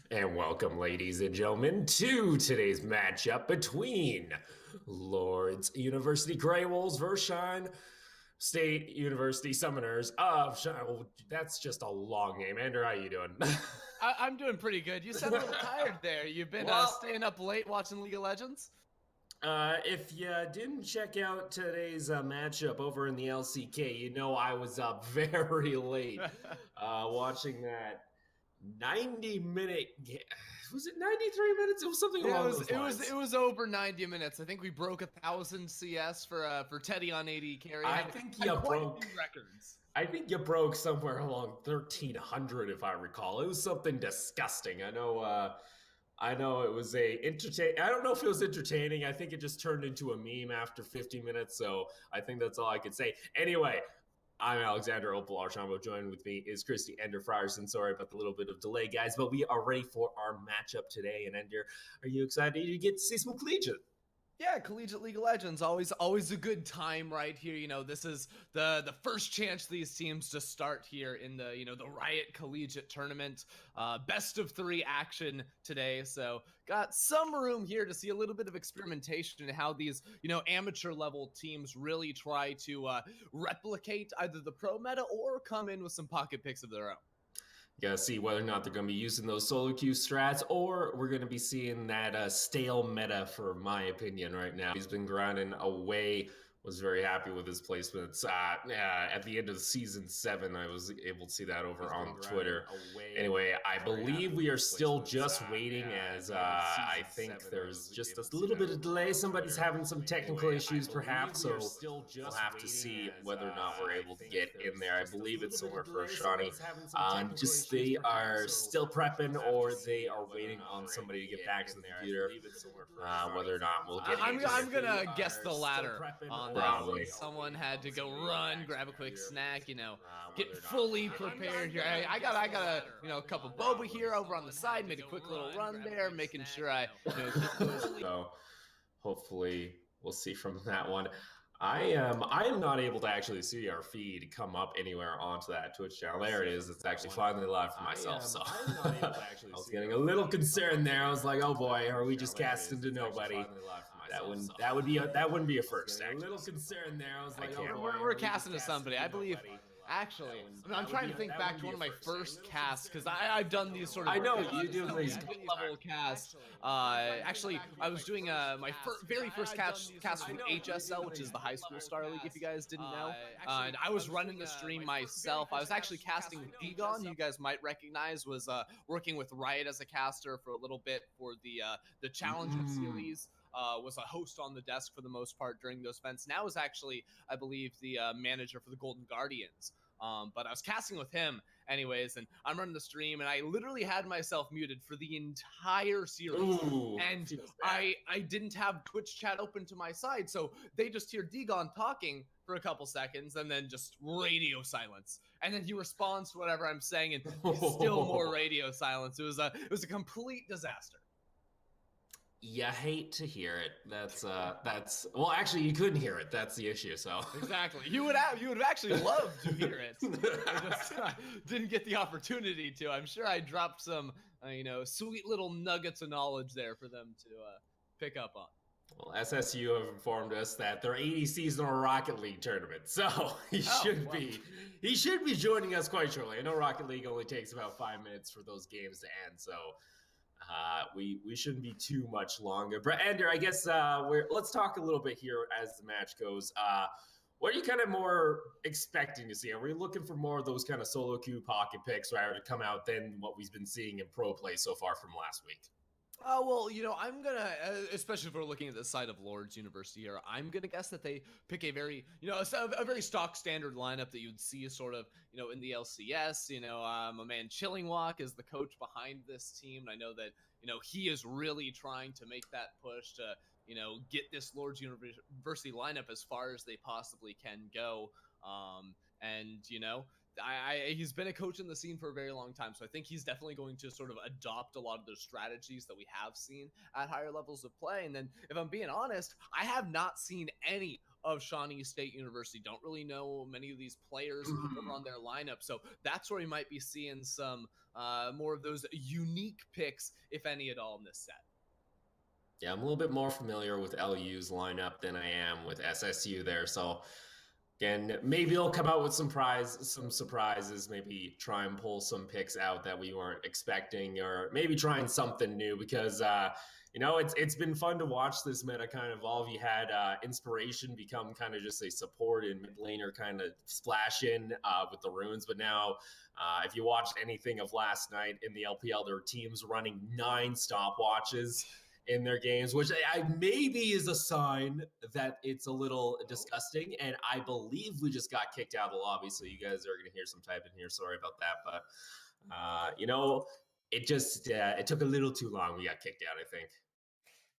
And welcome, ladies and gentlemen, to today's matchup between Lourdes University Grey Wolves versus Shine State University Summoners of Shine. Well, that's just a long name. Andrew, how you doing? I'm doing pretty good. You sound a little tired there. You've been staying up late watching League of Legends? If you didn't check out today's matchup over in the LCK, you know I was up very late watching that 90-minute. Was it 93 minutes? It was something Yeah, along those lines. it was over 90 minutes. I think we broke 1,000 CS for Teddy on AD carry. I think you broke records. I think you broke somewhere along 1,300, if I recall. It was something disgusting. I know it was I don't know if it was entertaining. I think it just turned into a meme after 50 minutes. So I think that's all I could say. Anyway, I'm Alexander Opal Archambault. Joined with me is Christy Ender Frierson. Sorry about the little bit of delay, guys, but we are ready for our matchup today. And Ender, are you excited to get to see some collegiate? Yeah, collegiate League of Legends, always a good time right here. You know, this is the first chance these teams to start here in the the Riot Collegiate Tournament. Best of 3 action today, so got some room here to see a little bit of experimentation in how these amateur level teams really try to replicate either the pro meta or come in with some pocket picks of their own. You gotta see whether or not they're gonna be using those solo queue strats, or we're gonna be seeing that stale meta, for my opinion, right now. He's been grinding away. Was very happy with his placements. At the end of season 7, I was able to see that over on Twitter. Anyway, I believe we are still just waiting, as I think there's just a little bit of delay. Somebody's having some technical issues, perhaps, so we'll have to see whether or not we're able to get in there. I believe it's somewhere for Shawnee. Just they are still prepping, or they are waiting on somebody to get back to the computer. Whether or not we'll get. I'm gonna guess the latter on that. Probably. Someone had to go run, grab a quick snack, get fully prepared here. I got a cup of boba here over on the side, made a quick little run there, making sure I So hopefully we'll see from that one. I am not able to actually see our feed come up anywhere onto that Twitch channel. There it is. It's actually finally live for myself. So I was getting a little concerned there. I was like, oh boy, are we just casting to nobody? That wouldn't be a first. Actually. A little concerned there. I was like, we're casting to somebody. I believe. Actually, I'm trying to think back to one of my first casts, because I've done these sort of. I know you do these level casts. Actually, I was doing my very first cast from HSL, which is the High School Star League, if you guys didn't know. And I was running the stream myself. I was actually casting with Degon, you guys might recognize, was working with Riot as a caster for a little bit for the Challenger series. Was a host on the desk for the most part during those events. Now is actually, I believe, the manager for the Golden Guardians. But I was casting with him anyways, and I'm running the stream, and I literally had myself muted for the entire series. Ooh, and I didn't have Twitch chat open to my side, so they just hear Degon talking for a couple seconds, and then just radio silence. And then he responds to whatever I'm saying, and still more radio silence. It was a complete disaster. You hate to hear it. That's well, actually, you couldn't hear it. That's the issue. So exactly, you would actually love to hear it. I just didn't get the opportunity to. I'm sure I dropped some sweet little nuggets of knowledge there for them to pick up on. Well, SSU have informed us that their 80 seasonal Rocket League tournament, so he should be joining us quite shortly. I know Rocket League only takes about 5 minutes for those games to end, so. We shouldn't be too much longer. But Ender, I guess let's talk a little bit here as the match goes. What are you kind of more expecting to see? Are we looking for more of those kind of solo queue pocket picks rather to come out than what we've been seeing in pro play so far from last week? Well, I'm gonna, especially if we're looking at the side of Lourdes University here, I'm gonna guess that they pick a very, a very stock standard lineup that you'd see sort of, in the LCS. My man Chillingwalk is the coach behind this team, and I know that, he is really trying to make that push to, get this Lourdes University lineup as far as they possibly can go. And he's been a coach in the scene for a very long time, so I think he's definitely going to sort of adopt a lot of those strategies that we have seen at higher levels of play. And then, if I'm being honest, I have not seen any of Shawnee State University. Don't really know many of these players over on their lineup, so that's where we might be seeing some more of those unique picks, if any at all, in this set. Yeah, I'm a little bit more familiar with LU's lineup than I am with SSU there. So again, maybe they'll come out with some surprises, maybe try and pull some picks out that we weren't expecting, or maybe trying something new because it's been fun to watch this meta kind of evolve. You had Inspiration become kind of just a support and mid laner kind of splash in with the runes, but now if you watched anything of last night in the LPL, there were teams running 9 stopwatches in their games, which I maybe is a sign that it's a little disgusting. And I believe we just got kicked out of the lobby, so you guys are going to hear some typing here. Sorry about that, but it took a little too long. We got kicked out, I think.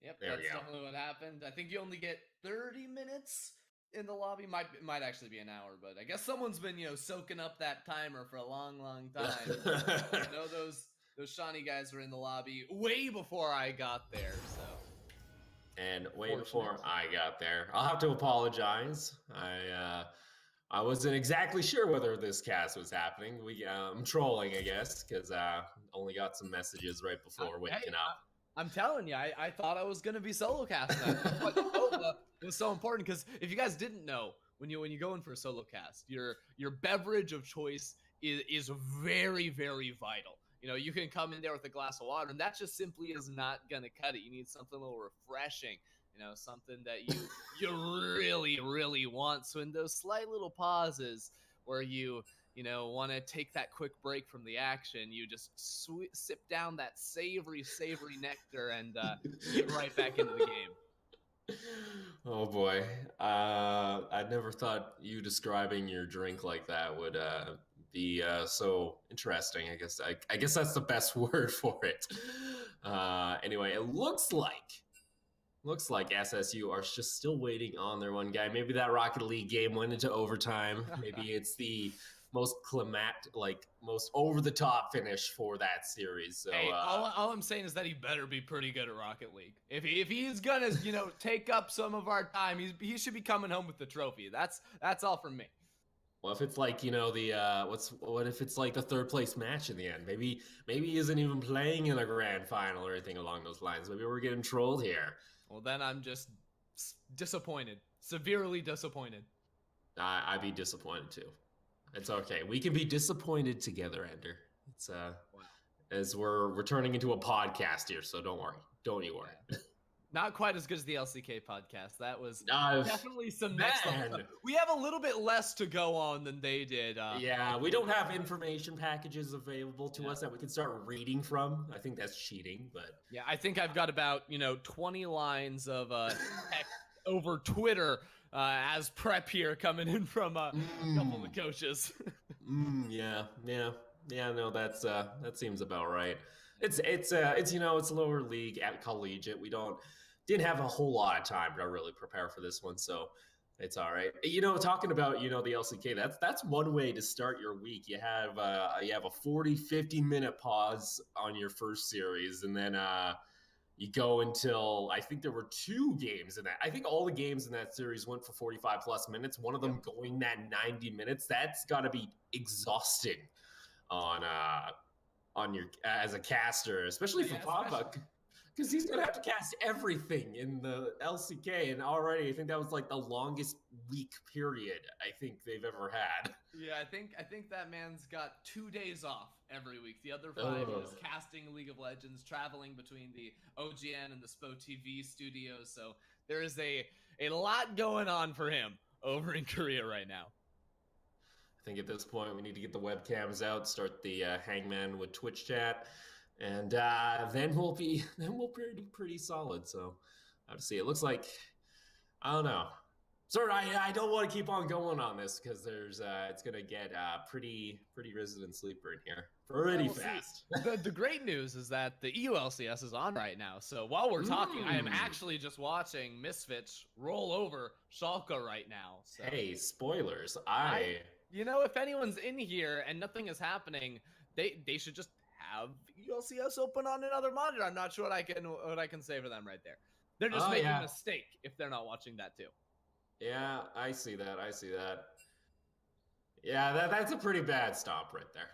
Yep, that's definitely what happened. I think you only get 30 minutes in the lobby. Might actually be an hour, but I guess someone's been soaking up that timer for a long time. Those Shawnee guys were in the lobby way before I got there, so. And way before I got there. I'll have to apologize. I wasn't exactly sure whether this cast was happening. I'm trolling, I guess, because only got some messages right before waking up. I'm telling you, I thought I was going to be solo casting. It was so important because if you guys didn't know, when you go in for a solo cast, your beverage of choice is very, very vital. You can come in there with a glass of water, and that just simply is not going to cut it. You need something a little refreshing, something that you really, really want. So in those slight little pauses where you want to take that quick break from the action, you just sip down that savory nectar and get right back into the game. Oh boy. I never thought you describing your drink like that would be so interesting. I guess that's the best word for it. Anyway, it looks like SSU are just still waiting on their one guy. Maybe that Rocket League game went into overtime. Maybe it's the most most over the top finish for that series. So hey, all I'm saying is that he better be pretty good at Rocket League. If he's gonna take up some of our time, he should be coming home with the trophy. That's all from me. Well, if it's like what if it's like the 3rd place match in the end? Maybe he isn't even playing in a grand final or anything along those lines. Maybe we're getting trolled here. Well, then I'm just disappointed, severely disappointed. I'd be disappointed too. It's okay. We can be disappointed together, Ender. It's wow. As we're turning into a podcast here, so don't worry. Don't you worry. Yeah. Not quite as good as the LCK podcast. That was definitely some next level. We have a little bit less to go on than they did. Yeah, we don't have information packages available to us that we can start reading from. I think that's cheating, but yeah, I think I've got about 20 lines of text over Twitter as prep here coming in from a couple of the coaches. Yeah. No, that seems about right. It's lower league at collegiate. We didn't have a whole lot of time to really prepare for this one, so it's all right. Talking about the LCK, that's one way to start your week. You have a 40-50 minute pause on your first series, and then you go until I think there were 2 games in that. I think all the games in that series went for 45 plus minutes. One of them going that 90 minutes. That's got to be exhausting on your as a caster, especially for Papa, because he's gonna have to cast everything in the LCK, and already I think that was like the longest week period I think they've ever had. Yeah, I think that man's got 2 days off every week. The other 5 is casting League of Legends, traveling between the OGN and the SPO TV studios. So there is a lot going on for him over in Korea right now. I think at this point we need to get the webcams out, start the Hangman with Twitch chat, and then we'll be pretty solid. So I have to see. It looks like I don't know. Sorry, I don't want to keep on going on this because there's it's gonna get pretty resident sleeper in here pretty fast. The great news is that the EULCS is on right now. So while we're talking, I am actually just watching Misfits roll over Schalke right now. So. Hey, spoilers! You know, if anyone's in here and nothing is happening, they should just have ULCS open on another monitor. I'm not sure what I can say for them right there. They're just making a mistake if they're not watching that too. Yeah, I see that. I see that. Yeah, that's a pretty bad stop right there.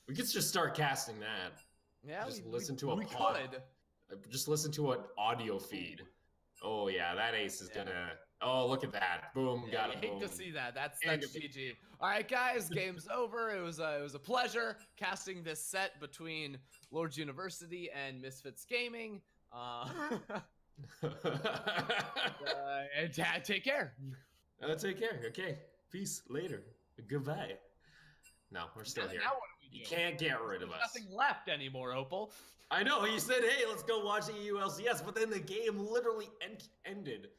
We could just start casting that. Yeah, just we listen to a pod. Just listen to an audio feed. Oh yeah, that ace is gonna. Oh, look at that! Boom, yeah, got it. Hate to see that. That's GG. All right, guys, game's over. It was a pleasure casting this set between Lourdes University and Misfits Gaming. And take care. Take care. Okay, peace. Later. Goodbye. No, we're still here. Now what do we do? You can't get rid of us. Nothing left anymore, Opal. I know. You said, "Hey, let's go watch the ULCS," but then the game literally ended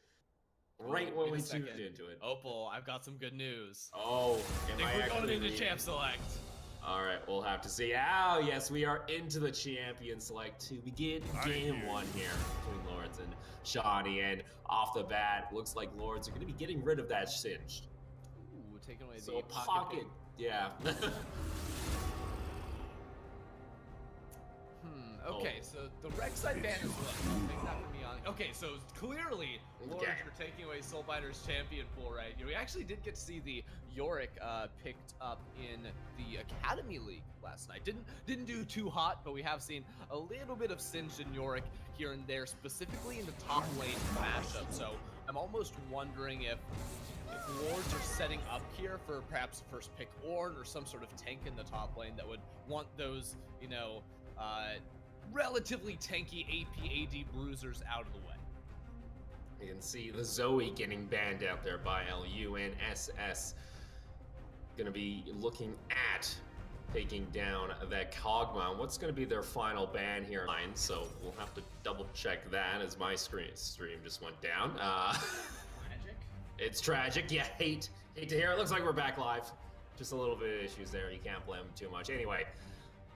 right when we tuned into it. Opal, I've got some good news. Oh, we're going into Champ Select. All right, we'll have to see. Oh, yes, we are into the Champion Select to begin game one here between Lourdes and Shawnee. And off the bat, looks like Lourdes are going to be getting rid of that Singed. Ooh, taking away so the pocket. Yeah. Okay, so the reg side ban is what? Take that from me on. Okay, so clearly Lourdes are taking away Soulbinder's champion pool right here. We actually did get to see the Yorick picked up in the Academy League last night. Didn't do too hot, but we have seen a little bit of Singed and Yorick here and there, specifically in the top lane mashup. So I'm almost wondering if Lourdes are setting up here for perhaps first pick Ornn or some sort of tank in the top lane that would want those, you know, relatively tanky AP/AD bruisers out of the way. You can see the Zoe getting banned out there by LU, and SS going to be looking at taking down that Kog'Maw. What's going to be their final ban here? So we'll have to double check that as my stream just went down. Tragic. It's tragic. Yeah, hate to hear it. Looks like we're back live. Just a little bit of issues there. You can't blame them too much. Anyway,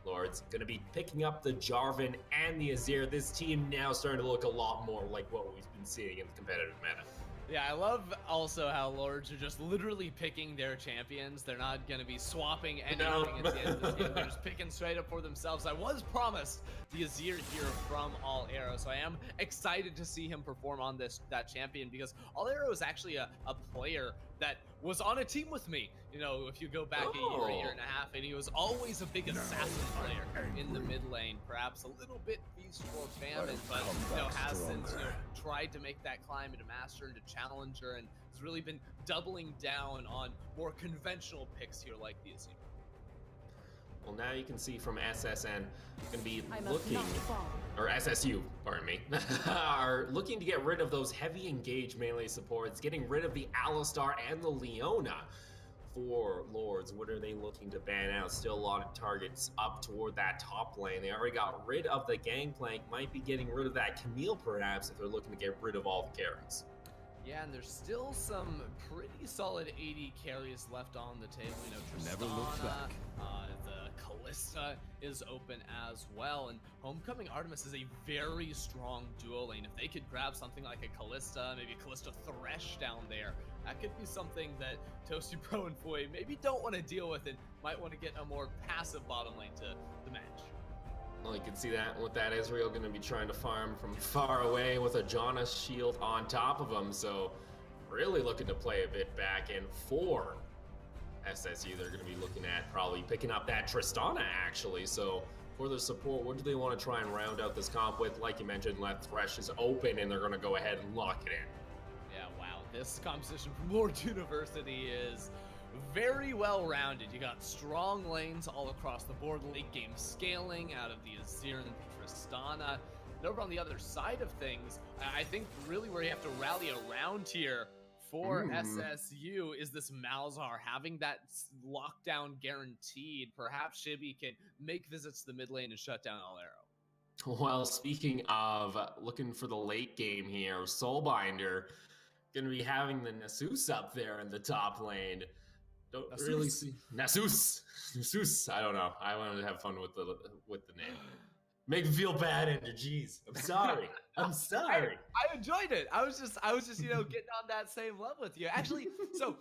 Lourdes going to be picking up the Jarvan and the Azir. This team now starting to look a lot more like what we've been seeing in the competitive meta. Yeah, I love also how Lourdes are just literally picking their champions. They're not going to be swapping anything at the end of this game. They're just picking straight up for themselves. I was promised the Azir here from All Arrow, so I am excited to see him perform on that champion, because All Arrow is actually a player that was on a team with me, you know, if you go back a year and a half, and he was always a big assassin player in the mid lane, perhaps a little bit feast or famine, but you know, has since tried to make that climb into master, into challenger, and has really been doubling down on more conventional picks here like the Azir. Well, now you can see from SSN going to be looking, or SSU, pardon me, are looking to get rid of those heavy engaged melee supports, getting rid of the Alistar and the Leona. For Lourdes, what are they looking to ban out? Still a lot of targets up toward that top lane. They already got rid of the Gangplank, might be getting rid of that Camille perhaps if they're looking to get rid of all the carries. Yeah, and there's still some pretty solid AD carries left on the table. You know, Tristana, never look back. The Kalista is open as well, and Homecoming Artemis is a very strong duo lane. If they could grab something like a Kalista, maybe a Kalista Thresh down there, that could be something that Toasty Pro and Foy maybe don't want to deal with and might want to get a more passive bottom lane to the match. Well, you can see that with that Ezreal going to be trying to farm from far away with a Jonas shield on top of him. So really looking to play a bit back. And for SSU, they're going to be looking at probably picking up that Tristana actually. So for the support, what do they want to try and round out this comp with? Like you mentioned, Left Thresh is open and they're going to go ahead and lock it in. Yeah, wow. This composition from Lourdes University is very well rounded. You got strong lanes all across the board, late game scaling out of the Azir and Tristana. And over on the other side of things, I think really where you have to rally around here for SSU is this Malzahar having that lockdown guaranteed. Perhaps Shibby can make visits to the mid lane and shut down All Arrow. Well, speaking of looking for the late game here, Soulbinder going to be having the Nasus up there in the top lane. Don't really see Nasus. I don't know. I wanted to have fun with the name. Make me feel bad, Ender. Jeez, I'm sorry. I'm sorry. I enjoyed it. I was just getting on that same level with you. Actually, so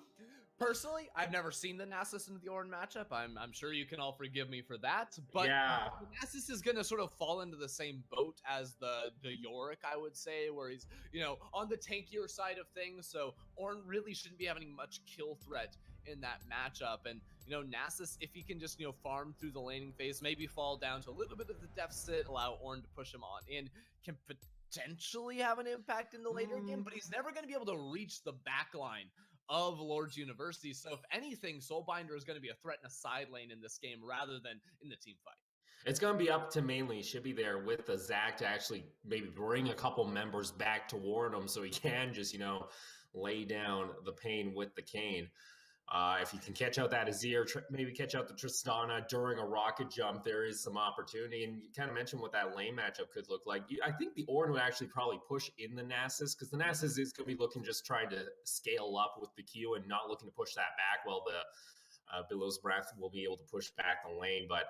personally, I've never seen the Nasus and the Ornn matchup. I'm sure you can all forgive me for that, but Yeah. the Nasus is gonna sort of fall into the same boat as the Yorick, I would say, where he's on the tankier side of things. So Ornn really shouldn't be having much kill threat in that matchup. And Nasus, if he can just farm through the laning phase, maybe fall down to a little bit of the deficit, allow Ornn to push him on in, can potentially have an impact in the later game, but he's never going to be able to reach the backline of Lourdes University. So if anything, Soulbinder is going to be a threat in a side lane in this game rather than in the team fight. It's going to be up to mainly should be there with the Zach to actually maybe bring a couple members back to warn him so he can just, lay down the pain with the cane. If you can catch out that Azir, maybe catch out the Tristana during a rocket jump, there is some opportunity. And you kind of mentioned what that lane matchup could look like. I think the Ornn would actually probably push in the Nasus because the Nasus is going to be looking just trying to scale up with the Q and not looking to push that back while the Billow's Breath will be able to push back the lane. But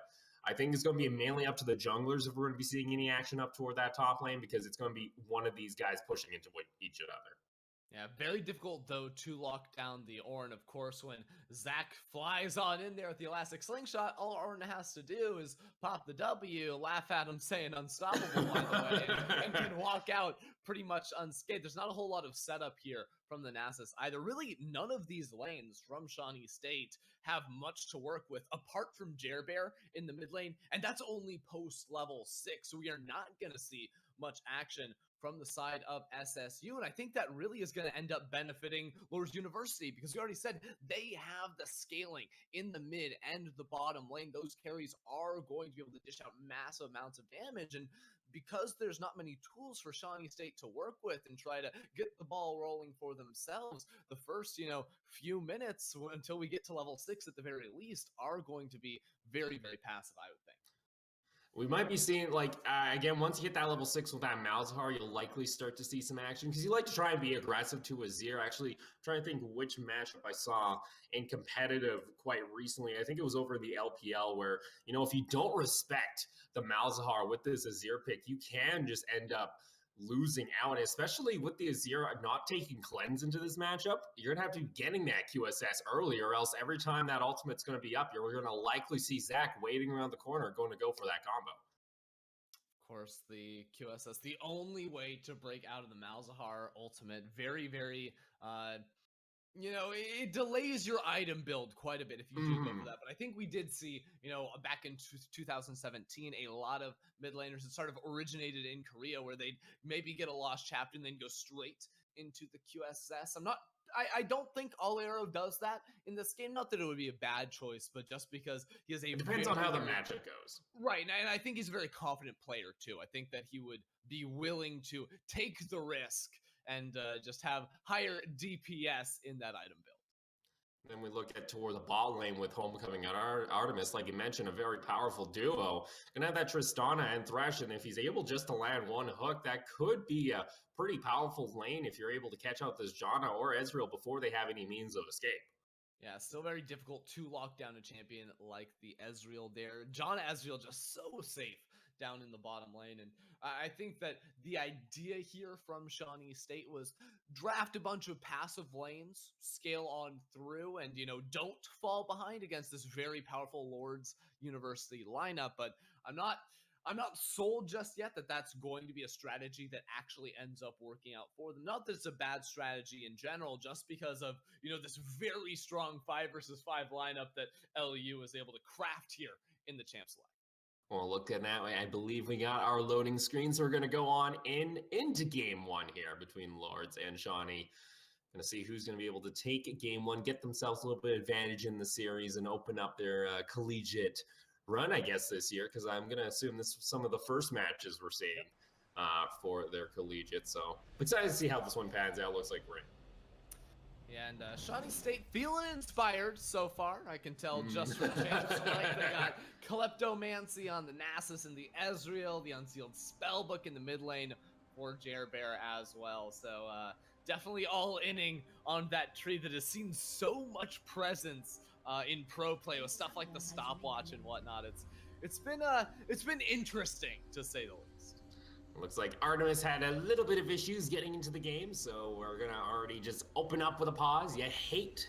I think it's going to be mainly up to the junglers if we're going to be seeing any action up toward that top lane because it's going to be one of these guys pushing into each other. Yeah, very difficult, though, to lock down the Ornn. Of course, when Zach flies on in there with the elastic slingshot, all Ornn has to do is pop the W, laugh at him saying unstoppable, by the way, and can walk out pretty much unscathed. There's not a whole lot of setup here from the Nasus either. Really, none of these lanes from Shawnee State have much to work with, apart from Jerbear in the mid lane, and that's only post level 6, so we are not going to see much action from the side of SSU. And I think that really is going to end up benefiting Lourdes University because we already said they have the scaling in the mid and the bottom lane. Those carries are going to be able to dish out massive amounts of damage. And because there's not many tools for Shawnee State to work with and try to get the ball rolling for themselves, the first, few minutes until we get to level 6 at the very least are going to be very, very passive, I would think. We might be seeing, again, once you hit that level 6 with that Malzahar, you'll likely start to see some action because you like to try and be aggressive to Azir. Actually, trying to think which matchup I saw in competitive quite recently. I think it was over the LPL where, if you don't respect the Malzahar with this Azir pick, you can just end up losing out, especially with the Azir not taking cleanse into this matchup. You're going to have to be getting that QSS early, or else every time that ultimate's going to be up, you're going to likely see Zach waiting around the corner going to go for that combo. Of course, the QSS, the only way to break out of the Malzahar ultimate. Very, very it delays your item build quite a bit if you do go for that. But I think we did see, back in 2017, a lot of mid laners that sort of originated in Korea where they'd maybe get a lost chapter and then go straight into the QSS. I don't think All Arrow does that in this game. Not that it would be a bad choice, but just because he has it depends on how the matchup goes. Right, and I think he's a very confident player too. I think that he would be willing to take the risk and just have higher DPS in that item build. Then we look at toward the bot lane with Homecoming and Artemis, like you mentioned, a very powerful duo. Gonna have that Tristana and Thresh, and if he's able just to land one hook, that could be a pretty powerful lane if you're able to catch out this Janna or Ezreal before they have any means of escape. Yeah, still very difficult to lock down a champion like the Ezreal there. Janna Ezreal just so safe down in the bottom lane. And I think that the idea here from Shawnee State was draft a bunch of passive lanes, scale on through, and, don't fall behind against this very powerful Lourdes University lineup. But I'm not sold just yet that that's going to be a strategy that actually ends up working out for them. Not that it's a bad strategy in general, just because of, this very strong 5 versus 5 lineup that LU was able to craft here in the Champs League. Well, look at that way. I believe we got our loading screen, so we're going to go on into game 1 here between Lourdes and Shawnee. Going to see who's going to be able to take game 1, get themselves a little bit of advantage in the series, and open up their collegiate run, I guess, this year, because I'm going to assume this is some of the first matches we're seeing for their collegiate. So excited to see how this one pans out. Looks like we're in. Yeah, and Shawnee State feeling inspired so far. I can tell just from Champs League. They got Kleptomancy on the Nasus and the Ezreal, the Unsealed Spellbook in the mid lane for Jerbear as well. So definitely all inning on that tree that has seen so much presence in pro play with stuff like the stopwatch and whatnot. it's been interesting to say the least. Looks like Artemis had a little bit of issues getting into the game, so we're gonna already just open up with a pause. You hate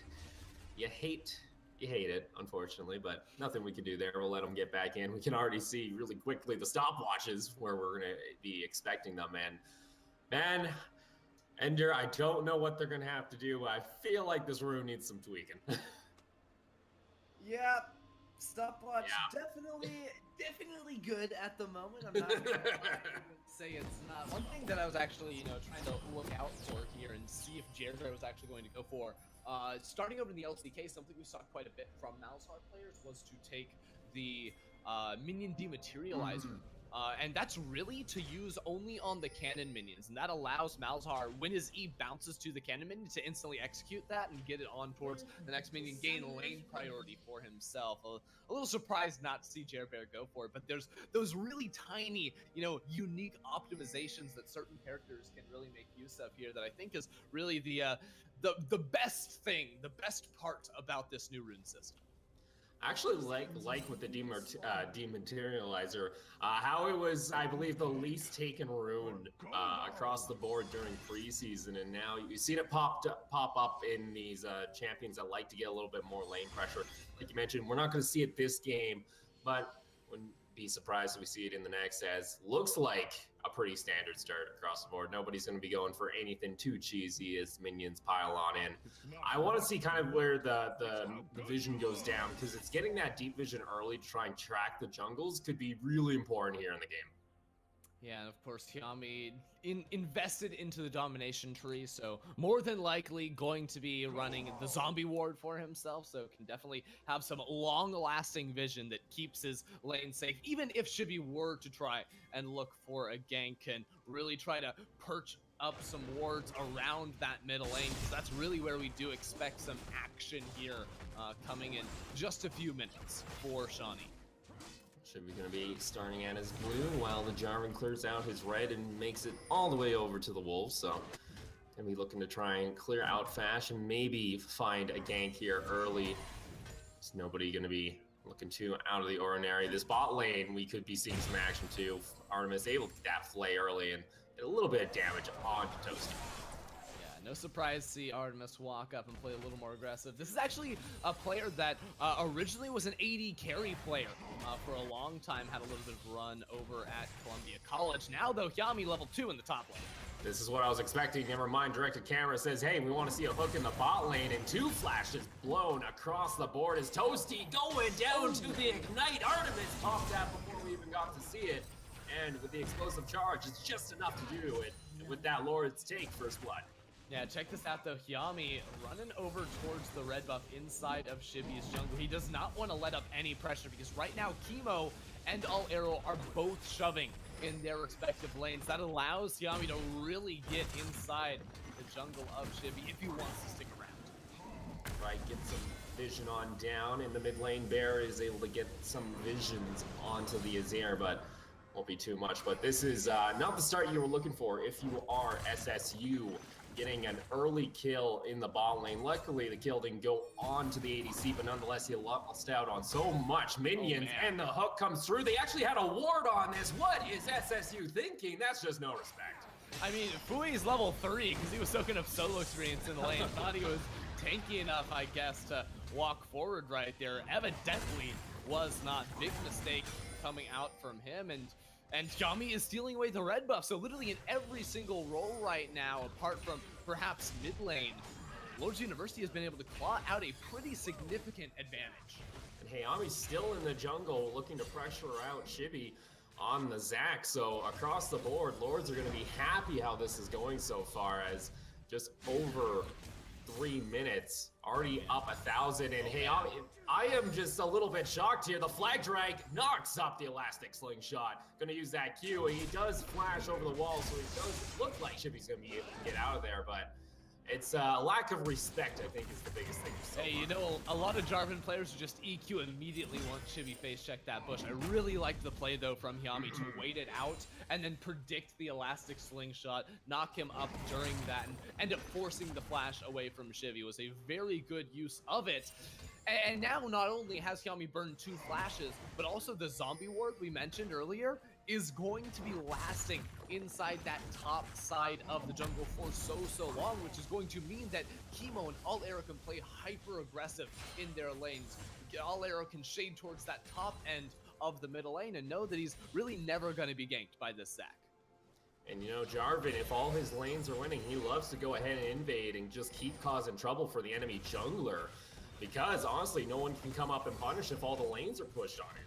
it, unfortunately, but nothing we can do there. We'll let them get back in. We can already see really quickly the stopwatches where we're gonna be expecting them. And man, Ender, I don't know what they're gonna have to do. I feel like this room needs some tweaking. Yeah, stopwatch definitely good at the moment. I'm not gonna say it's not. One thing that I was actually, trying to look out for here and see if Jared was actually going to go for, starting over in the LCK, something we saw quite a bit from Malzahar players was to take the minion dematerializer. And that's really to use only on the cannon minions, and that allows Malzahar, when his E bounces to the cannon minion, to instantly execute that and get it on towards the next minion, gain lane priority for himself. A little surprised not to see Jerbear go for it, but there's those really tiny, unique optimizations that certain characters can really make use of here that I think is really the best thing, the best part about this new rune system. I actually like with the dematerializer, how it was, I believe, the least taken rune across the board during preseason, and now you've seen it pop up in these champions that like to get a little bit more lane pressure. Like you mentioned, we're not going to see it this game, but wouldn't be surprised if we see it in the next, as looks like a pretty standard start across the board. Nobody's going to be going for anything too cheesy as minions pile on in. I want to see kind of where the vision goes down, because it's getting that deep vision early to try and track the jungles could be really important here in the game. Yeah, and of course, Yami invested into the domination tree, so more than likely going to be running the zombie ward for himself, so can definitely have some long-lasting vision that keeps his lane safe, even if Shibi were to try and look for a gank and really try to perch up some wards around that middle lane, because that's really where we do expect some action here coming in just a few minutes for Shawnee. Should be going to be starting at his blue while the Jarvan clears out his red and makes it all the way over to the Wolves. So going to be looking to try and clear out fast and maybe find a gank here early. There's nobody going to be looking too out of the ordinary. This bot lane, we could be seeing some action too. Artemis able to get that flay early and get a little bit of damage onto Toasty. No surprise to see Artemis walk up and play a little more aggressive. This is actually a player that originally was an AD carry player for a long time, had a little bit of run over at Columbia College. Now, though, Yami level 2 in the top lane. This is what I was expecting. Never mind, directed camera says, hey, we want to see a hook in the bot lane, and 2 flashes blown across the board as Toasty going down to the ignite. Artemis popped that before we even got to see it, and with the explosive charge, it's just enough to do it. And with that, Lourdes take first blood. Yeah, check this out though. Yami running over towards the red buff inside of Shibi's jungle. He does not want to let up any pressure, because right now Chemo and All-Arrow are both shoving in their respective lanes. That allows Yami to really get inside the jungle of Shibi if he wants to stick around. Right, get some vision on down in the mid lane. Bear is able to get some visions onto the Azir, but won't be too much. But this is not the start you were looking for if you are SSU. Getting an early kill in the bot lane. Luckily, the kill didn't go on to the ADC, but nonetheless, he lost out on so much minions, and the hook comes through. They actually had a ward on this. What is SSU thinking? That's just no respect. I mean, Fui's level 3 because he was soaking up solo experience in the lane. Thought he was tanky enough, I guess, to walk forward right there. Evidently was not. Big mistake coming out from him, and Yami is stealing away the red buff, so literally in every single role right now, apart from perhaps mid lane, Lourdes University has been able to claw out a pretty significant advantage. And Hayami's still in the jungle looking to pressure out Shibi on the Zac, so across the board, Lourdes are going to be happy how this is going so far, as just over 3 minutes, already up 1,000, and Hayami, I am just a little bit shocked here. The flag drag knocks up the elastic slingshot. Gonna use that Q, and he does flash over the wall, so it does look like Shibi's gonna be able to get out of there, but it's a lack of respect, I think, is the biggest thing. Hey, a lot of Jarvan players who just EQ immediately once Shibi face check that bush. I really liked the play, though, from Yami to wait it out and then predict the elastic slingshot, knock him up during that, and end up forcing the flash away from Shibi. Was a very good use of it. And now not only has Xiaomi burned 2 flashes, but also the zombie ward we mentioned earlier is going to be lasting inside that top side of the jungle for so long, which is going to mean that Chemo and All Arrow can play hyper aggressive in their lanes. All Arrow can shade towards that top end of the middle lane and know that he's really never going to be ganked by this Zac. And you know, Jarvan, if all his lanes are winning, he loves to go ahead and invade and just keep causing trouble for the enemy jungler. Because honestly, no one can come up and punish if all the lanes are pushed on him.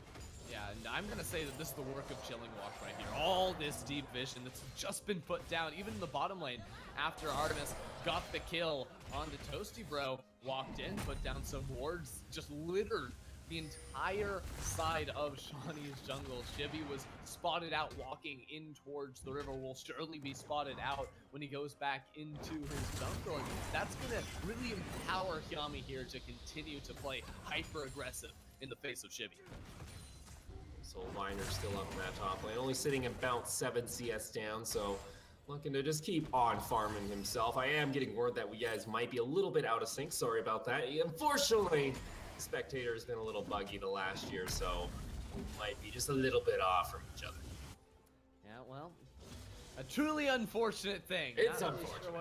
Yeah, and I'm going to say that this is the work of Chilling Walk right here. All this deep vision that's just been put down, even in the bottom lane, after Artemis got the kill onto Toasty Bro, walked in, put down some wards, just littered the entire side of Shawnee's jungle. Shibby was spotted out walking in towards the river, will surely be spotted out when he goes back into his jungle, and that's going to really empower Xiaomi here to continue to play hyper aggressive in the face of Shibby. Soulbinder's still up in that top lane, only sitting about 7 CS down, so looking to just keep on farming himself. I am getting word that we guys might be a little bit out of sync. Sorry about that. Unfortunately, the spectator has been a little buggy the last year, so we might be just a little bit off from each other. Yeah, well, a truly unfortunate thing. It's Not unfortunate. Really sure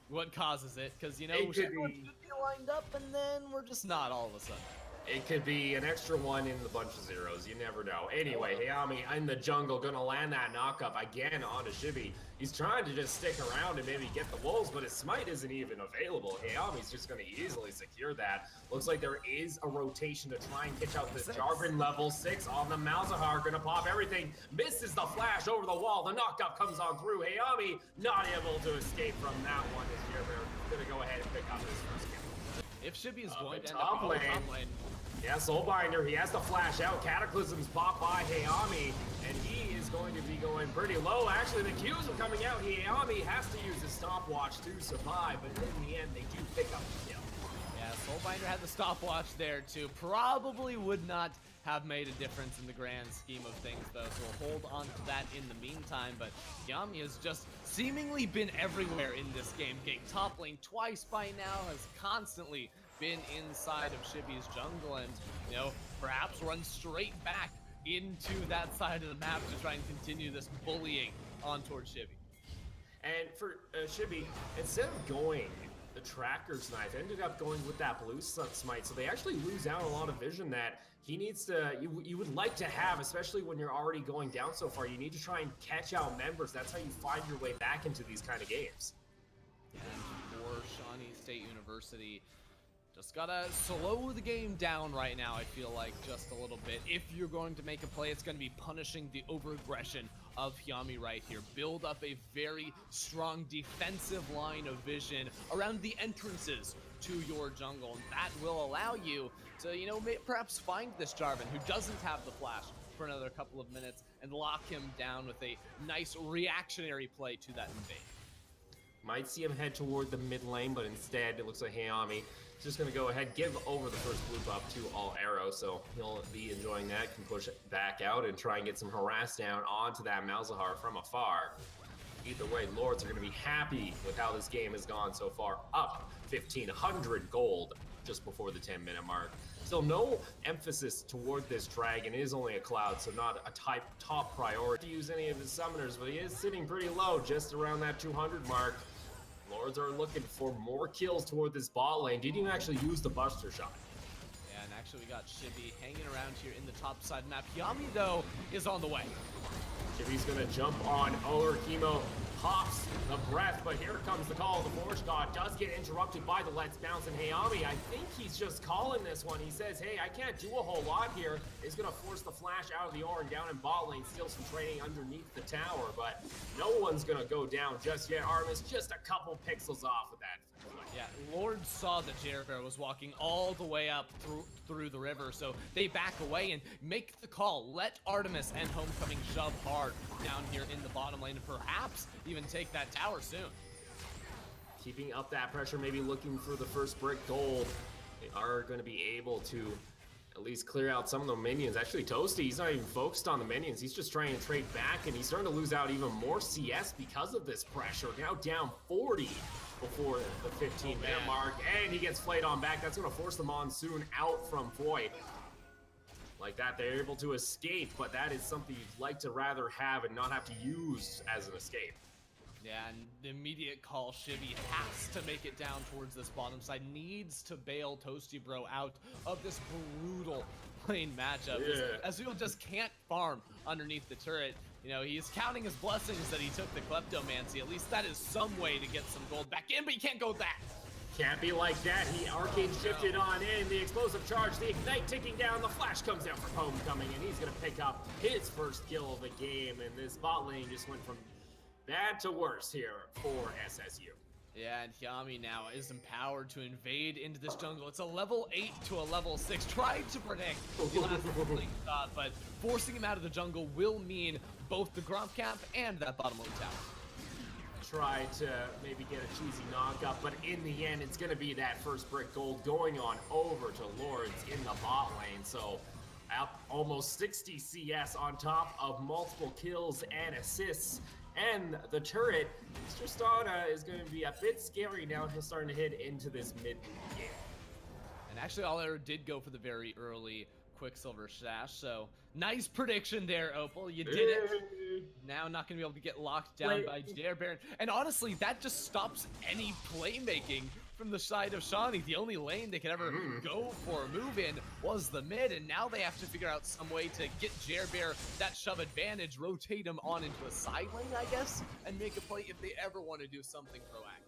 what causes it, because, you know, It could everyone be- should be lined up, and then we're just not all of a sudden. It could be an extra one in the bunch of zeros. You never know. Anyway, Xiaomi in the jungle gonna land that knockup again onto Shibby. He's trying to just stick around and maybe get the wolves, but his smite isn't even available. Xiaomi's just gonna easily secure that. Looks like there is a rotation to try and catch out this Jarvan level 6 on the Malzahar. Gonna pop everything. Misses the flash over the wall. The knockup comes on through. Xiaomi not able to escape from that one as Jarvan gonna go ahead and pick up his first kill. If Shibby is going to end top up on the lane. top lane, Yeah, Soulbinder, he has to flash out. Cataclysms pop by Xiaomi, and he is going to be going pretty low. Actually, the Qs are coming out. Xiaomi has to use his stopwatch to survive, but in the end, they do pick up the kill. yeah, Soulbinder had the stopwatch there too. Probably would not have made a difference in the grand scheme of things, though, so we'll hold on to that in the meantime. But Xiaomi has just seemingly been everywhere in this game. Getting top lane twice by now, has constantly been inside of Shibby's jungle, and, you know, perhaps run straight back into that side of the map to try and continue this bullying on towards Shibby. And for Shibby, instead of going the tracker's knife, ended up going with that blue smite, so they actually lose out a lot of vision that he needs to, you would like to have, especially when you're already going down so far. You need to try and catch out members. That's how you find your way back into these kind of games. And for Shawnee State University, just gotta slow the game down right now, I feel like, just a little bit. If you're going to make a play, it's going to be punishing the overaggression of Xiaomi right here. Build up a very strong defensive line of vision around the entrances to your jungle, and that will allow you to, you know, perhaps find this Jarvan who doesn't have the flash for another couple of minutes and lock him down with a nice reactionary play to that invade. Might see him head toward the mid lane, but instead it looks like Xiaomi is just going to go ahead, give over the first blue buff to All Arrow, so he'll be enjoying that, can push it back out and try and get some harass down onto that Malzahar from afar. Either way, Lourdes are going to be happy with how this game has gone so far, up 1,500 gold just before the 10-minute mark. Still no emphasis toward this dragon. It is only a cloud, so not a top priority to use any of his summoners, but he is sitting pretty low, just around that 200 mark. Lords are looking for more kills toward this bot lane. Didn't even actually use the Buster Shot. Yeah, and actually we got Shibby hanging around here in the top side map. Xiaomi, though, is on the way. Shibby's gonna jump on Oler. Chemo pops the breath, but here comes the call. The Forge God does get interrupted by the Let's Bounce, and Xiaomi, I think he's just calling this one. He says, hey, I can't do a whole lot here. He's gonna force the flash out of the aura and down in bot lane, still some trading underneath the tower, but no one's gonna go down just yet. Artemis just a couple pixels off with that. Yeah, Lord saw that Jericho was walking all the way up through the river, so they back away and make the call. Let Artemis and Homecoming shove hard down here in the bottom lane and perhaps even take that tower soon. Keeping up that pressure, maybe looking for the first brick gold. They are going to be able to at least clear out some of the minions. Actually, Toasty, he's not even focused on the minions. He's just trying to trade back, and he's starting to lose out even more CS because of this pressure. Now down 40 before the 15-minute mark, and he gets flayed on back. That's going to force the Monsoon out from Foy. Like that, they're able to escape, but that is something you'd like to rather have and not have to use as an escape. Yeah, and the immediate call, Shibby has to make it down towards this bottom side, needs to bail Toasty Bro out of this brutal lane matchup. Yeah. Ezreal just can't farm underneath the turret. You know, he's counting his blessings that he took the Kleptomancy. At least that is some way to get some gold back in, but he can't go that. Can't be like that. He arcade shifted on in, the explosive charge, the ignite ticking down, the flash comes out from Homecoming, and he's gonna pick up his first kill of the game, and this bot lane just went from bad to worse here for SSU. Yeah, and Yami now is empowered to invade into this jungle. It's a level 8 to a level 6. Tried to predict the last blink shot, but forcing him out of the jungle will mean both the Gromp camp and that bottom lane tower. Try to maybe get a cheesy knockup, but in the end, it's going to be that first brick gold going on over to Lourdes in the bot lane. So almost 60 CS on top of multiple kills and assists. And the turret, Tristana, is going to be a bit scary now. He's starting to head into this mid game. And actually, All-Air did go for the very early Quicksilver Sash, so nice prediction there, Opal. You did it. Now not going to be able to get locked down by Dare Baron. And honestly, that just stops any playmaking from the side of Shawnee. The only lane they could ever go for a move in was the mid, and now they have to figure out some way to get Jerbear that shove advantage, rotate him on into a side lane, I guess, and make a play if they ever want to do something proactive.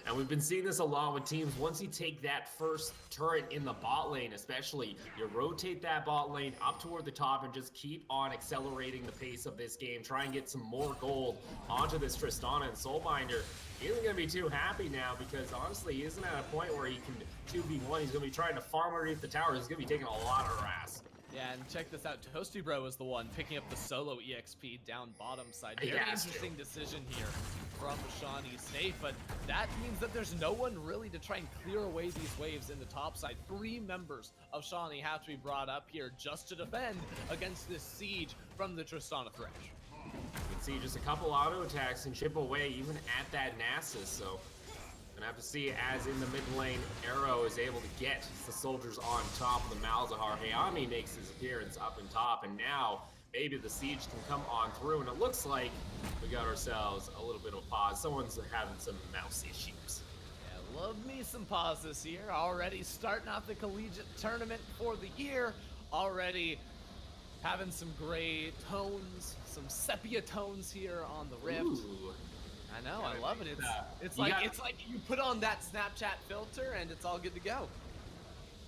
And we've been seeing this a lot with teams. Once you take that first turret in the bot lane, especially, you rotate that bot lane up toward the top and just keep on accelerating the pace of this game. Try and get some more gold onto this Tristana, and Soulbinder isn't going to be too happy now because honestly, he isn't at a point where he can 2v1. He's going to be trying to farm underneath the tower. He's going to be taking a lot of harass. Yeah, and check this out. Toasty Bro is the one picking up the solo EXP down bottom side. Very interesting decision here from Shawnee State, but that means that there's no one really to try and clear away these waves in the top side. 3 members of Shawnee have to be brought up here just to defend against this siege from the Tristana Thresh. You can see just a couple auto attacks and chip away even at that Nasus, so gonna have to see as in the mid lane, Arrow is able to get the soldiers on top of the Malzahar. Hayami makes his appearance up and top, and now maybe the siege can come on through, and it looks like we got ourselves a little bit of a pause. Someone's having some mouse issues. Yeah, love me some pauses here. Already starting off the collegiate tournament for the year. Already having some gray tones, some sepia tones here on the Rift. Ooh. I know, I love it. It's like you put on that Snapchat filter and it's all good to go.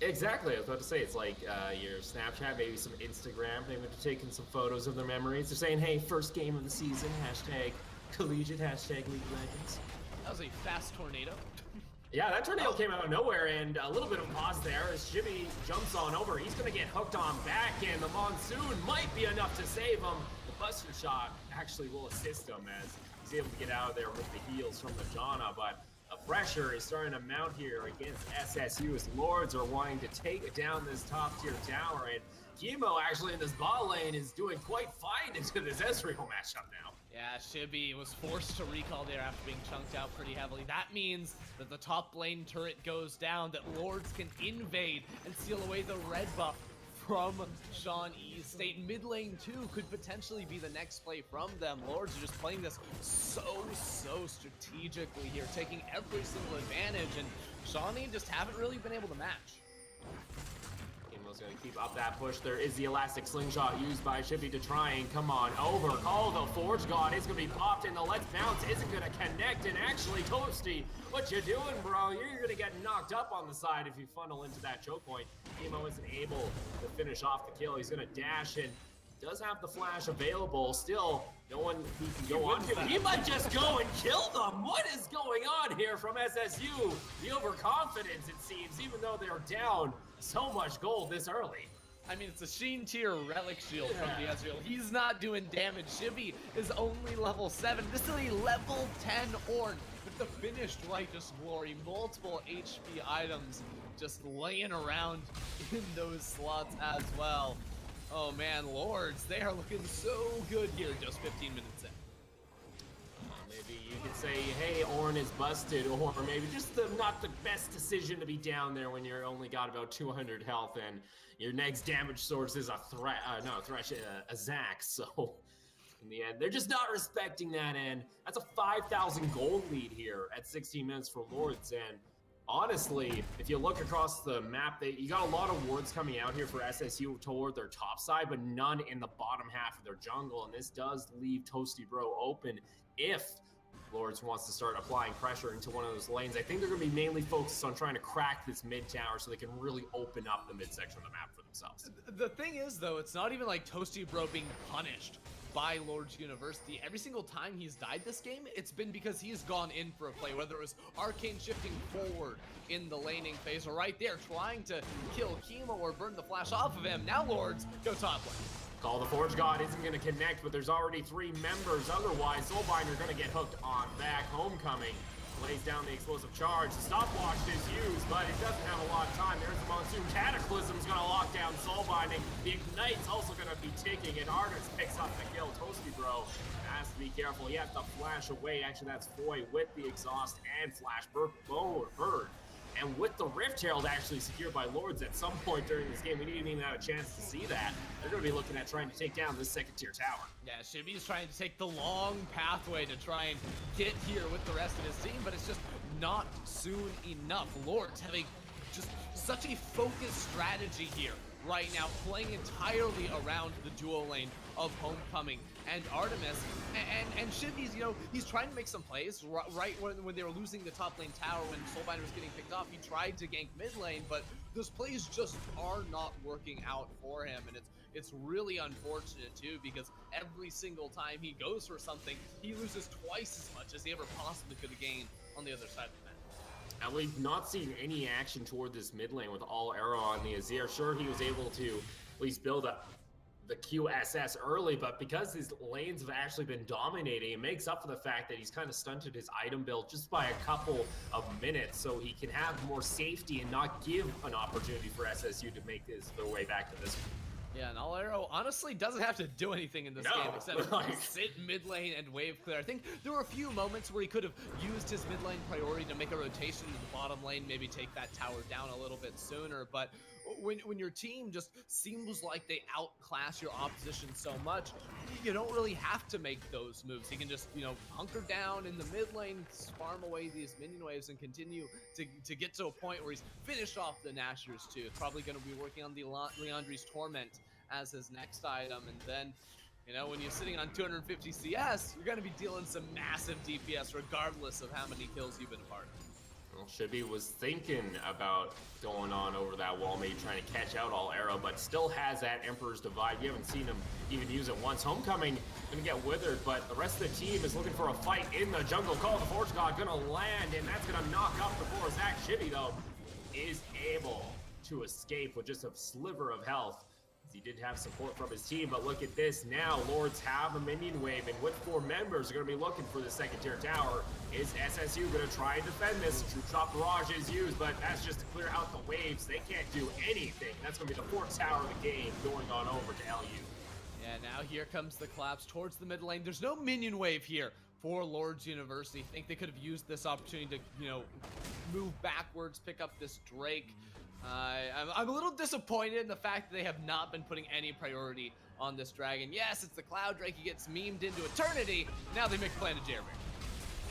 Exactly, I was about to say, it's like your Snapchat, maybe some Instagram. They were taking some photos of their memories. They're saying, hey, first game of the season, hashtag collegiate, hashtag League of Legends. That was a fast tornado. Yeah, that tornado came out of nowhere, and a little bit of a pause there as Jimmy jumps on over. He's going to get hooked on back, and the Monsoon might be enough to save him. The Buster Shot actually will assist him as he's able to get out of there with the heals from the Janna, but the pressure is starting to mount here against SSU as Lourdes are wanting to take down this top tier tower, and Chemo actually in this bot lane is doing quite fine into this Ezreal matchup now. Yeah, Shibby was forced to recall there after being chunked out pretty heavily. That means that the top lane turret goes down, that Lourdes can invade and steal away the red buff from Shawnee State. Mid lane 2 could potentially be the next play from them. Lourdes are just playing this so strategically here, taking every single advantage, and Shawnee just haven't really been able to match. Chemo's gonna keep up that push. There is the elastic slingshot used by Shibby to try and come on over. Call the Forge God is gonna be popped, and the Let's Bounce isn't gonna connect, and actually, Toasty, what you doing, bro? You're gonna get knocked up on the side if you funnel into that choke point. Chemo isn't able to finish off the kill. He's gonna dash in. Does have the flash available. Still, no one he can go on to. He might just go and kill them. What is going on here from SSU? The overconfidence, it seems, even though they're down so much gold this early. I mean, it's a Sheen tier relic shield from the Ezreal. He's not doing damage. Shibby is only level 7. This is a level 10 Ornn with the finished Righteous Glory. Multiple HP items just laying around in those slots as well. Oh man, Lourdes, they are looking so good here just 15 minutes in. Maybe you could say, hey, Ornn is busted, or maybe just not the best decision to be down there when you're only got about 200 health and your next damage source is a Zac. So in the end, they're just not respecting that end. That's a 5,000 gold lead here at 16 minutes for Lourdes. And honestly, if you look across the map, you got a lot of wards coming out here for SSU toward their top side, but none in the bottom half of their jungle. And this does leave Toasty Bro open if Lourdes wants to start applying pressure into one of those lanes. I think they're going to be mainly focused on trying to crack this mid tower so they can really open up the midsection of the map for themselves. The thing is, though, it's not even like Toasty Bro being punished by Lourdes University. Every single time he's died this game, it's been because he's gone in for a play, whether it was Arcane shifting forward in the laning phase or right there trying to kill Chemo or burn the flash off of him. Now Lourdes go top lane. Call the Forge God isn't going to connect, but there's already 3 members. Otherwise, Soulbinder going to get hooked on back. Homecoming lays down the explosive charge. The stopwatch is used, but it doesn't have a lot of time. There's the Monsoon. Cataclysm's going to lock down Soulbinding. The Ignite's also going to be ticking, and Artist picks up the kill. Toasty Bro has to be careful. He has to flash away. Actually, that's Foy with the exhaust and flash bird. And with the Rift Herald actually secured by Lourdes at some point during this game, we didn't even have a chance to see that. They're going to be looking at trying to take down this second tier tower. Yeah, Shibby's trying to take the long pathway to try and get here with the rest of his team, but it's just not soon enough. Lourdes having just such a focused strategy here right now, playing entirely around the dual lane of Homecoming and Artemis, and Shibby's, you know, he's trying to make some plays right when they were losing the top lane tower, when Soulbinder was getting picked off. He tried to gank mid lane, but those plays just are not working out for him, and it's really unfortunate too, because every single time he goes for something, he loses twice as much as he ever possibly could have gained on the other side of the map. And we've not seen any action toward this mid lane with all arrow on the Azir. Sure, he was able to at least build up the QSS early, but because his lanes have actually been dominating, it makes up for the fact that he's kind of stunted his item build just by a couple of minutes, so he can have more safety and not give an opportunity for SSU to make their way back to this one. Yeah, and All Arrow honestly doesn't have to do anything in this game except sit mid lane and wave clear. I think there were a few moments where he could have used his mid lane priority to make a rotation to the bottom lane, maybe take that tower down a little bit sooner, but when your team just seems like they outclass your opposition so much, you don't really have to make those moves. You can just, you know, hunker down in the mid lane, farm away these minion waves, and continue to get to a point where he's finished off the Nashers too. It's probably going to be working on the Leandri's Torment as his next item, and then, you know, when you're sitting on 250 CS, you're going to be dealing some massive DPS regardless of how many kills you've been a part of. Well, Shibby was thinking about going on over that wall, maybe trying to catch out All Arrow, but still has that Emperor's Divide. You haven't seen him even use it once. Homecoming gonna get withered, but the rest of the team is looking for a fight in the jungle. Call of the Forge God gonna land, and that's gonna knock up the floor. Zac. Shibby, though, is able to escape with just a sliver of health. He did have support from his team, but look at this now. Lourdes have a minion wave, and with 4 members, are going to be looking for the second tier tower. Is SSU going to try and defend this? Troop Shot Barrage is used, but that's just to clear out the waves. They can't do anything. That's going to be the 4th tower of the game going on over to LU. Yeah, now here comes the collapse towards the mid lane. There's no minion wave here for Lourdes University. I think they could have used this opportunity to, you know, move backwards, pick up this Drake. I'm a little disappointed in the fact that they have not been putting any priority on this dragon. Yes, it's the Cloud Drake. He gets memed into eternity. Now they make a plan to Jerbear.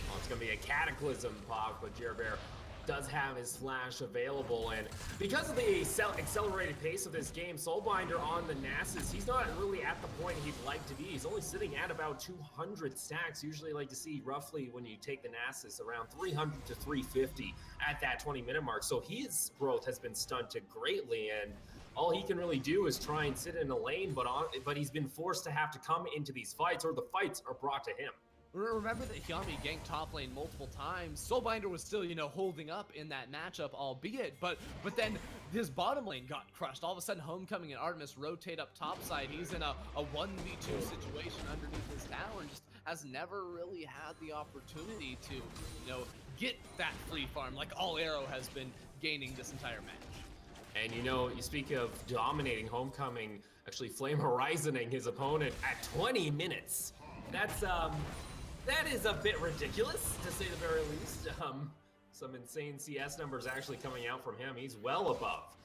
Well, it's going to be a Cataclysm pop, but Jerbear does have his flash available, and because of the accelerated pace of this game, Soulbinder on the Nasus, he's not really at the point he'd like to be. He's only sitting at about 200 stacks. Usually like to see roughly, when you take the Nasus, around 300 to 350 at that 20-minute mark. So his growth has been stunted greatly, and all he can really do is try and sit in a lane, but he's been forced to have to come into these fights, or the fights are brought to him. Remember that Shawnee ganked top lane multiple times. Soulbinder was still, you know, holding up in that matchup, albeit, but then his bottom lane got crushed. All of a sudden, Homecoming and Artemis rotate up topside. He's in a 1v2 situation underneath his tower and just has never really had the opportunity to, you know, get that free farm like All Arrow has been gaining this entire match. And you know, you speak of dominating, Homecoming actually flame horizoning his opponent at 20 minutes. That's That is a bit ridiculous, to say the very least. Some insane CS numbers actually coming out from him. He's well above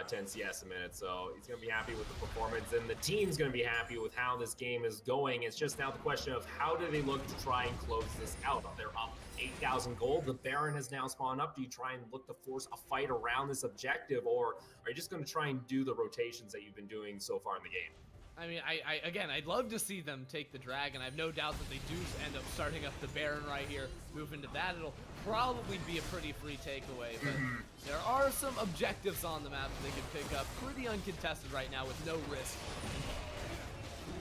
10 CS a minute, so he's going to be happy with the performance, and the team's going to be happy with how this game is going. It's just now the question of how do they look to try and close this out? They're up 8,000 gold. The Baron has now spawned up. Do you try and look to force a fight around this objective, or are you just going to try and do the rotations that you've been doing so far in the game? I mean, again, I'd love to see them take the Dragon. I have no doubt that they do end up starting up the Baron right here. Move into that, it'll probably be a pretty free takeaway, but there are some objectives on the map that they can pick up pretty uncontested right now with no risk.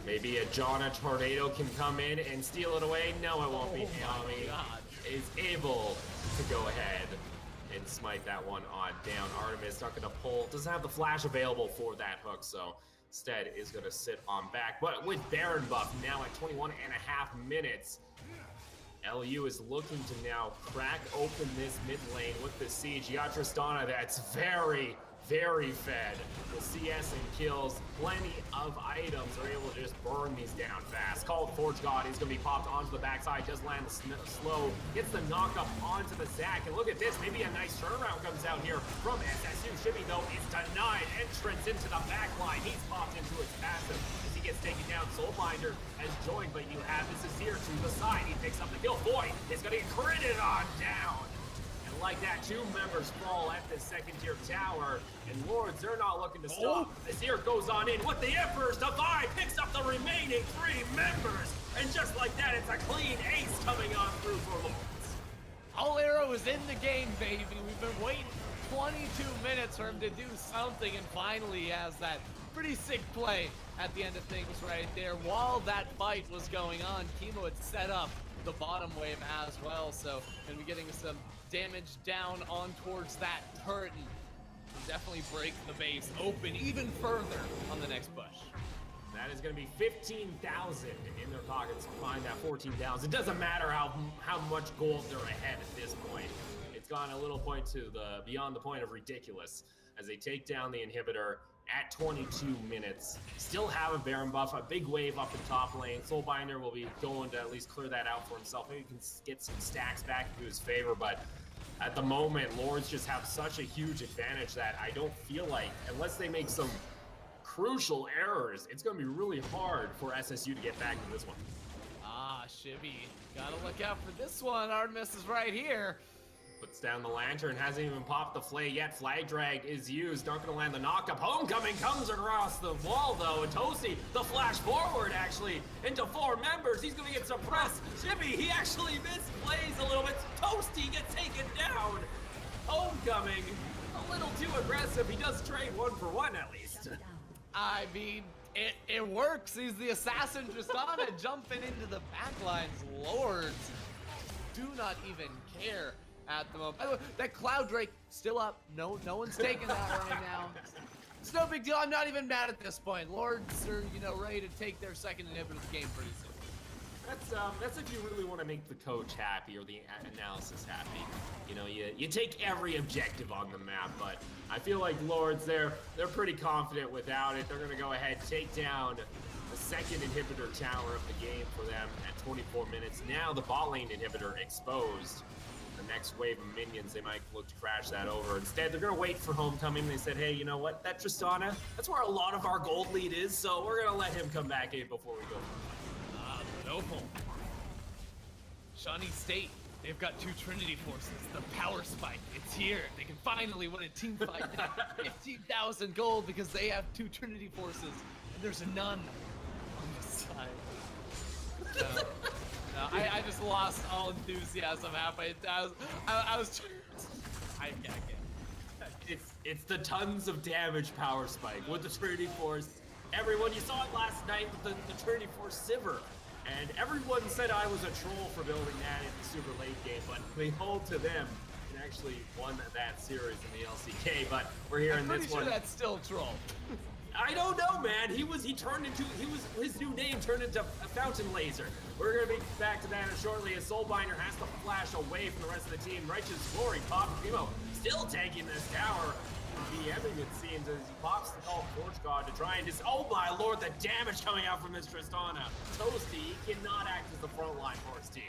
Maybe a Jana Tornado can come in and steal it away. No, it won't be. Yami is able to go ahead and smite that one on down. Artemis not going to pull, doesn't have the flash available for that hook, so instead is going to sit on back. But with Baron buff now at 21 and a half minutes, LU is looking to now crack open this mid lane with the siege. You got Tristana that's very, very fed with CS and kills. Plenty of items are able to just burn these down fast. Called Forge God is going to be popped onto the backside, does land slow, gets the knock up onto the Zac. And look at this, maybe a nice turnaround comes out here from SSU. Shibby though is denied entrance into the back line. He's popped into his passive as he gets taken down. Soulbinder has joined, but you have this is here to the side. He picks up the kill. Boy, is going to get critted on down. Like that, 2 members fall at the second tier tower, and Lourdes, they're not looking to stop. This here goes on in with the Emperor's Divide, picks up the remaining 3 members, and just like that, it's a clean ace coming on through for Lourdes. All Arrow is in the game, baby. We've been waiting 22 minutes for him to do something, and finally he has that pretty sick play at the end of things right there. While that fight was going on, Kimo had set up the bottom wave as well, so gonna be getting some damage down on towards that turret and definitely break the base open even further on the next push. That is going to be 15,000 in their pockets to find that 14,000. It doesn't matter how much gold they're ahead at this point. It's gone a little point to the beyond the point of ridiculous as they take down the inhibitor at 22 minutes. Still have a Baron buff, a big wave up in top lane. Soulbinder will be going to at least clear that out for himself. Maybe he can get some stacks back into his favor, but at the moment, Lourdes just have such a huge advantage that I don't feel like, unless they make some crucial errors, it's going to be really hard for SSU to get back to this one. Ah, Shibby, gotta look out for this one. Artemis is right here. Puts down the lantern, hasn't even popped the flay yet. Flag drag is used, not gonna land the knockup. Homecoming comes across the wall though, and Toasty, the flash forward actually into 4 members. He's gonna get suppressed. Shibby, he actually misplays a little bit. Toasty gets taken down. Homecoming, a little too aggressive. He does trade 1-for-1 at least. I mean, it works. He's the assassin Tristana jumping into the backlines. Lourdes do not even care at the moment. By the way, that Cloud Drake still up. No one's taking that right now. It's no big deal. I'm not even mad at this point. Lourdes are, ready to take their second inhibitor of the game pretty soon. That's if you really want to make the coach happy or the analysis happy. You take every objective on the map, but I feel like Lourdes, they're pretty confident without it. They're gonna go ahead, take down the second inhibitor tower of the game for them at 24 minutes. Now the bot lane inhibitor exposed. The next wave of minions, they might look to crash that over. Instead, they're gonna wait for Homecoming. They said, hey, you know what? That Tristana, that's where a lot of our gold lead is, so we're gonna let him come back in before we go. Noble. Shawnee State, they've got 2 Trinity forces. The power spike, it's here. They can finally win a team fight now. 15,000 gold because they have 2 Trinity forces, and there's none on this side. No, I just lost all enthusiasm halfway. I can't get. It's the tons of damage power spike with the Trinity Force. Everyone, you saw it last night with the Trinity Force Sivir. And everyone said I was a troll for building that in the super late game, but behold to them, and actually won that series in the LCK, but we're here in this one. I'm pretty sure that's still troll. I don't know, man. His new name turned into a Fountain Laser. We're gonna be back to that shortly as Soulbinder has to flash away from the rest of the team. Righteous Glory, Pop and Primo still taking this tower. DMing, it seems, as he pops the Cult Forge God to try and just, oh my lord, the damage coming out from this Tristana. Toasty, he cannot act as the front line for his team.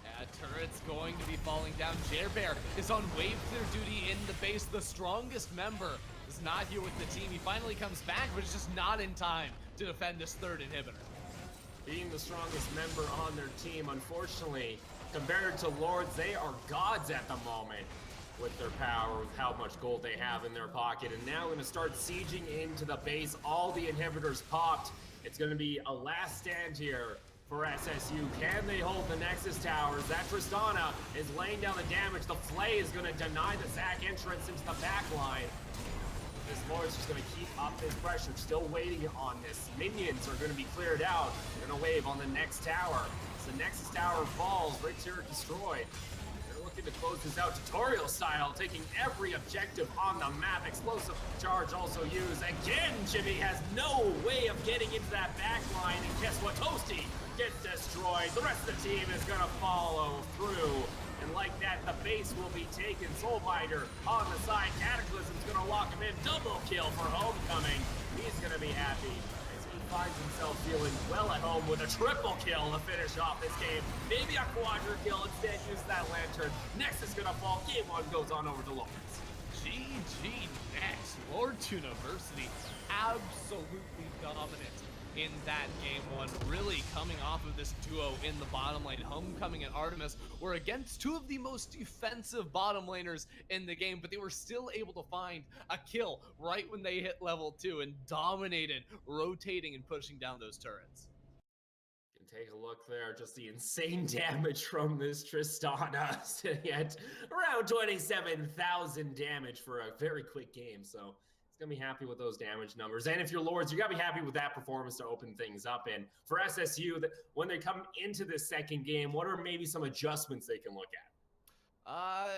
Yeah, turret's going to be falling down. Jerbear is on wave clear duty in the base. The strongest member is not here with the team. He finally comes back, but it's just not in time to defend this third inhibitor. Being the strongest member on their team, unfortunately, compared to Lourdes, they are gods at the moment with their power, with how much gold they have in their pocket. And now going to start sieging into the base. All the inhibitors popped. It's going to be a last stand here for SSU. Can they hold the Nexus towers? That Tristana is laying down the damage. The Flay is going to deny the Zac entrance into the back line. This Lourdes just going to keep up his pressure, still waiting on this. Minions are going to be cleared out. They're going to wave on the next tower. As the Nexus tower falls, right here destroyed. They're looking to close this out tutorial style, taking every objective on the map. Explosive charge also used. Again, Jimmy has no way of getting into that back line. And guess what? Toasty gets destroyed. The rest of the team is going to follow through. And like that, the base will be taken. Soulbinder on the side. Cataclysm's going to lock him in. Double kill for Homecoming. He's going to be happy as he finds himself feeling well at home with a triple kill to finish off this game. Maybe a quadra kill. Instead, use that lantern. Nexus going to fall. Game 1 goes on over to Lourdes. GG next. Lourdes University absolutely dominant in that game 1, really coming off of this duo in the bottom lane. Homecoming and Artemis were against two of the most defensive bottom laners in the game, but they were still able to find a kill right when they hit level 2 and dominated, rotating and pushing down those turrets. You can take a look there, just the insane damage from this Tristana, sitting at around 27,000 damage for a very quick game, so it's going to be happy with those damage numbers. And if you're Lourdes, you got to be happy with that performance to open things up. And for SSU, when they come into this second game, what are maybe some adjustments they can look at?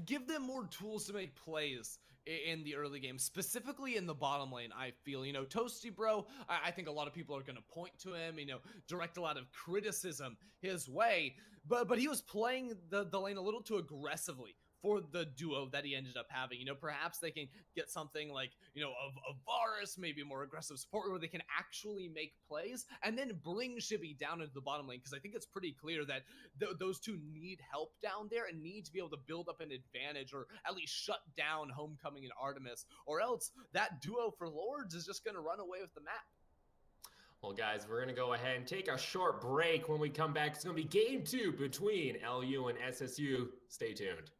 Give them more tools to make plays in the early game, specifically in the bottom lane. I feel, you know, Toasty Bro, I think a lot of people are going to point to him, you know, direct a lot of criticism his way, but he was playing the lane a little too aggressively for the duo that he ended up having. You know, perhaps they can get something like, you know, of Varus, maybe more aggressive support where they can actually make plays, and then bring Shibby down into the bottom lane, because I think it's pretty clear that those two need help down there and need to be able to build up an advantage, or at least shut down Homecoming and Artemis, or else that duo for Lourdes is just going to run away with the map. Well, guys, we're going to go ahead and take a short break. When we come back, it's going to be game 2 between LU and SSU. Stay tuned.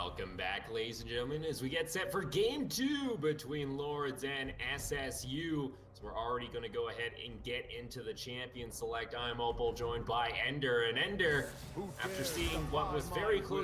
Welcome back, ladies and gentlemen, as we get set for game 2 between Lourdes and SSU. So we're already going to go ahead and get into the champion select. I'm Opal, joined by Ender. And Ender, after seeing what was very close